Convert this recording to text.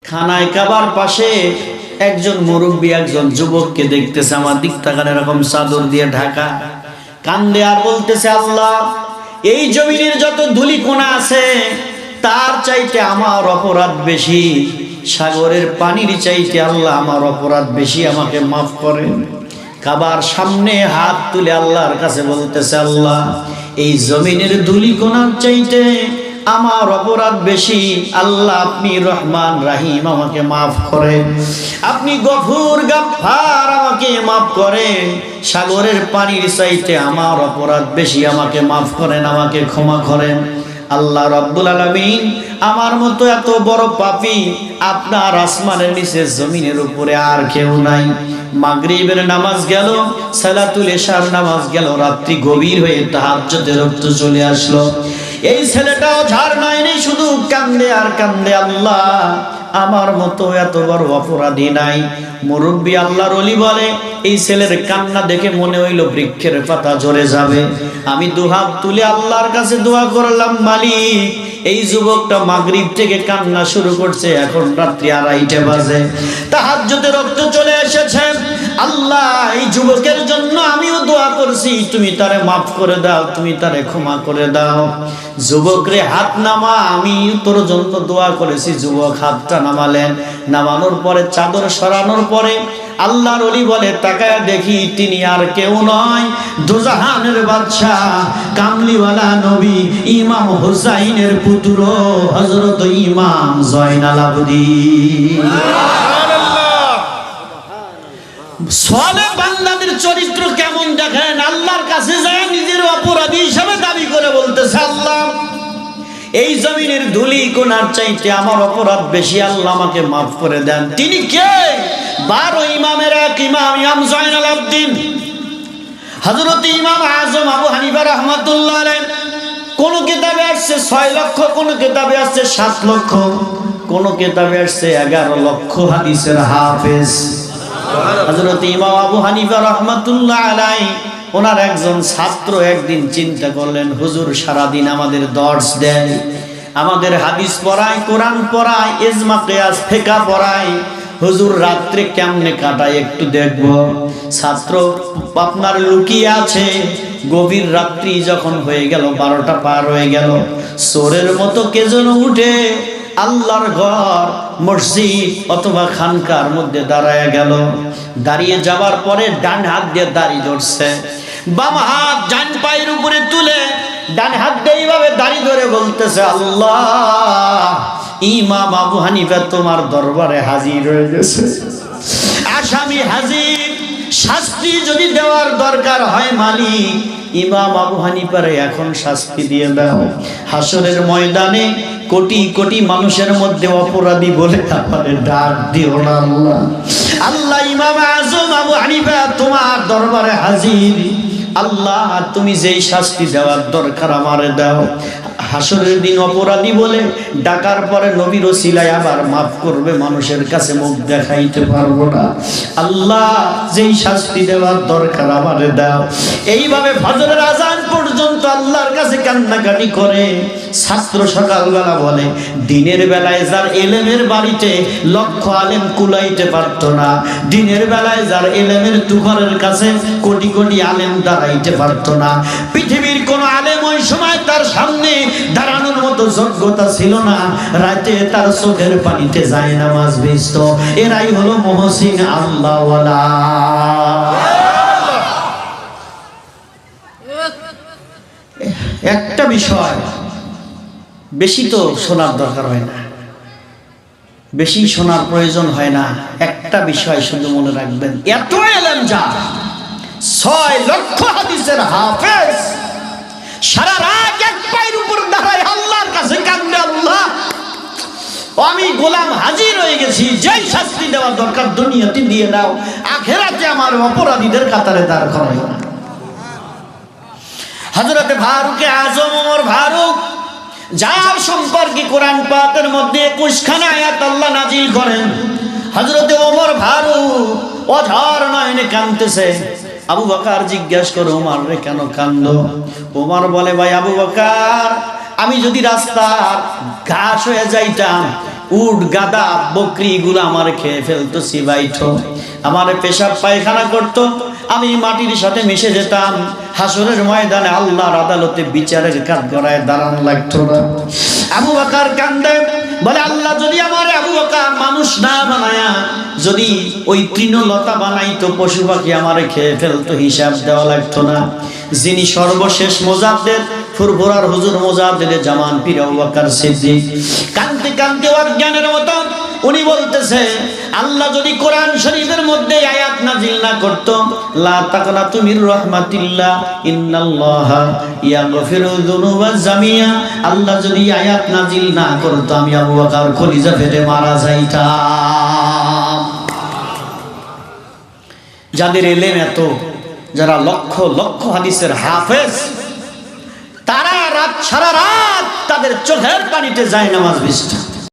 খানায় কাবার পাশে একজন মুরব্বী একজন যুবককে দেখতেছে, আমার দিক তাকান, এরকম চাদর দিয়ে ঢাকা, কান্দে আর বলতেছে, আল্লাহ, এই জমিনের যত ধূলিকণা আছে তার চাইতে আমার অপরাধ বেশি, সাগরের পানির চাইতে আল্লাহ আমার অপরাধ বেশি, আমাকে মাফ করেন। কাবার সামনে হাত তুলে আল্লাহর কাছে বলতেছে, আল্লাহ, এই জমিনের ধূলিকণার চাইতে আমার অপরাধ বেশি, আল্লাহ আপনি রহমান রাহিম, আমাকে মাফ করেন, আপনি গফুর গাফফার, আমাকে মাফ করেন, সাগরের পানির চাইতে আমার অপরাধ বেশি, আমাকে মাফ করেন, আমাকে ক্ষমা করেন। আল্লাহ রাব্বুল আলামিন আমার মতো এত বড় পাপী আপনার আসমানের নিচে জমিনের উপরে আর কেউ নাই। মাগরিবের নামাজ গেল, সালাতুল ইশার নামাজ গেল, রাত্রি গভীর হয়ে তাহাজ্জুদের ওয়াক্ত চলে আসলো, এই ছেলেটাও ঝাড় নাইনি, শুধু কান্দে আর কান্দে, আল্লাহ আমার মতো এত বড় অপরাধী নাই। মুরব্বী আল্লাহর ওলি বলে, এই ছেলের কান্না দেখে মনে হইল বৃক্ষের পাতা ঝরে যাবে। আমি দুহাত তুলে আল্লাহর কাছে দোয়া করলাম, মালিক, এই যুবকটা মাগরিব থেকে কান্না শুরু করছে, এখন রাত্রি 2:30 বাজে, তাহাজ্জুদের ওয়াক্ত চলে এসেছে, আল্লাহ এই যুবকের জন্য আমিও দোয়া করছি, তুমি তারে মাফ করে দাও, তুমি তারে ক্ষমা করে দাও। যুবক রে, হাত নামা, আমি তোর জন্য দোয়া করেছি। যুবক হাতটা নামালেন, নামানোর পরে চাদর সরানোর পরে আল্লাহর ওলি বলে, তাকায় দেখি তিনি আর কেউ নয়, দোজাহানের বাদশা, কামলিওয়ালা নবী ইমাম হুসাইনের পুত্র হযরত ইমাম জয়নাল আবেদীন। সালেহ বান্দাদের চরিত্র কেমন দেখেন, আল্লাহর কাছে যায় নিজের অপরাধী হিসাবে দাবি করে বলতেছে, আল্লাহ এই জমিনের ধুলি কোনার চাইতে আমার অপরাধ বেশি, আল্লাহ আমাকে মাফ করে দেন। তিনি কে? 12 ইমামের এক ইমাম, ইমাম জয়নাল আবেদীন হযরত ইমাম আজম আবু হানিফা রাহমাতুল্লাহ আলাইহি। কোন কিতাবে আসছে 6 লক্ষ, কোন কিতাবে আসছে 7 লক্ষ, কোন কিতাবে আসছে 11 লক্ষ হাদিসের হাফেজ হযরত ইমাম আবু হানিফা রাহমাতুল্লাহ আলাইহি। ওনার একজন ছাত্র একদিন চিন্তা করলেন, হুজুর সারাদিন আমাদের দর্স দেয়, আমাদের হাদিস পড়ায়, কোরআন পড়ায়, ইজমা কিয়াস ফিকহ পড়ায়, হুজুর রাত্রে কেমনে কাটায় একটু দেখব। ছাত্র আপনার লুকিয়ে আছে, গভীর রাত্রি যখন হয়ে গেল, 12টা পার হয়ে গেল, চোরের মতো কে যেন উঠে আল্লাহর ঘর, মসজিদ অথবা খানকার মধ্যে দাঁড়ায় গেল। দাঁড়িয়ে যাবার পরে ডান হাত দিয়ে দাড়ি ধরছে, বাম হাত ডান পায়ের উপরে তুলে ডান হাত দিয়ে এইভাবে দাড়ি ধরে বলতেছে, আল্লাহ, ইমাম আবু হানিফা তোমার দরবারে হাজির হয়ে গেছে, আসামি হাজির, শাস্তি যদি দেওয়ার দরকার হয় মালিক, ইমাম আবু হানিফারে এখন শাস্তি দিয়ে দাও। হাসরের ময়দানে কোটি কোটি মানুষের মধ্যে অপরাধী বলে তারপরে ডাক দিও না আল্লাহ। আল্লাহ, ইমাম আজম আবু হানিফা তোমার দরবারে হাজির, আল্লাহ তুমি যেই শাস্তি দেওয়ার দরকার আমারে দাও। হাসরের দিন অপরাধী বলে ডাকার পরে নবীর ওসিলায় আবার মাফ করবে, মানুষের কাছে মুখ দেখাইতে পারবো না, আল্লাহ যেই শাস্তি দেওয়ার দরকার আমারে দাও। এইভাবে ফজরের আজান পর্যন্ত আল্লাহর কাছে কান্নাকাটি করে। ছাত্র সকালবেলা বলে, দিনের বেলায় যার এলেমের বাড়িতে লক্ষ আলেম কুলাইতে পারত না, দিনের বেলায় যার এলেমের তুফানের কাছে কোটি কোটি আলেম দাঁড়াইতে পারত না, পৃথিবীর কোন আলেম ওই সময় তার সামনে দাঁড়ানোর মতো যোগ্যতা ছিল না, রাতে তার চোখের পানিতে যায় নামাজ ভিজত। এরাই হলো মুহসিন আল্লাহওয়ালা। একটা বিষয়, বেশি তো শোনার দরকার হয় না, বেশি শোনার প্রয়োজন হয় না, একটা বিষয় শুধু মনে রাখবেন, এত এলেম যা 6 লক্ষ হাদিসের হাফেজ, সারা রাত এক পায়ের উপর দাঁড়ায় আল্লাহর কাছে কান্দে, আল্লাহ আমি গোলাম হাজির হয়ে গেছি, যেই শাস্তি দেওয়ার দরকার দুনিয়াতে দিয়ে দাও, আখিরাতে আমার অপরাধীদের কাতারে দাঁড় করাই না। হযরত ফারুক আজম ওমর ফারুক, যার সম্পর্কে কোরআন পাকের মধ্যে 21 খানা আয়াত আল্লাহ নাজিল করেন, হযরত ওমর ফারুক অঝর নয়নে কাঁদতেছে। আবু বকর জিজ্ঞাসা করে, ওমর রে কেন কান্দো? ওমর বলে, ভাই আবু বকর, আমি যদি রাস্তার ঘাস হয়ে যাইতাম, উট গাদা বকরি গুলো আমার খেয়ে ফেলতো, সিবাইতো আমার পেশাব পায়খানা করতো, আমি মাটির সাথে মিশে যেতাম। হাসরের ময়দানে আল্লাহর আদালতে বিচারের কাঠগড়ায় দাঁড়ানো লাগতো না। আবু বকর কান্দে, বলে আল্লাহ যদি আমার আবু বকর মানুষ না বানায়া যদি ওই তৃণলতা বানাইতো, পশু পাখি আমারে খেয়ে ফেলতো, হিসাব দেওয়া লাগতো না। যিনি সর্বশেষ মুজাদ্দিদ ফুরফুরার হুজুর মুজাদ্দিদ জামান পীর আবু বকর সিদ্দিক কাঁদতে কাঁদতে অজ্ঞানের মতো উনি বলতেছে, আল্লাহ যদি কোরআন শরীফের মধ্যে আয়াত নাজিল না করতো, লা তাকনাতু মির রাহমাতিল্লাহ ইন্নাল্লাহা ইয়াগফিরু যুনুবা জামিয়া, আল্লাহ যদি আয়াত নাজিল না করতো আমি আবু বকর কলিজা ফেটে মারা যাইতাম। যাদের এলেম এত, যারা লক্ষ লক্ষ হাদিসের হাফেজ, তারা সারা রাত তাদের চোখের পানিতে যায় নামাজ বিছানা।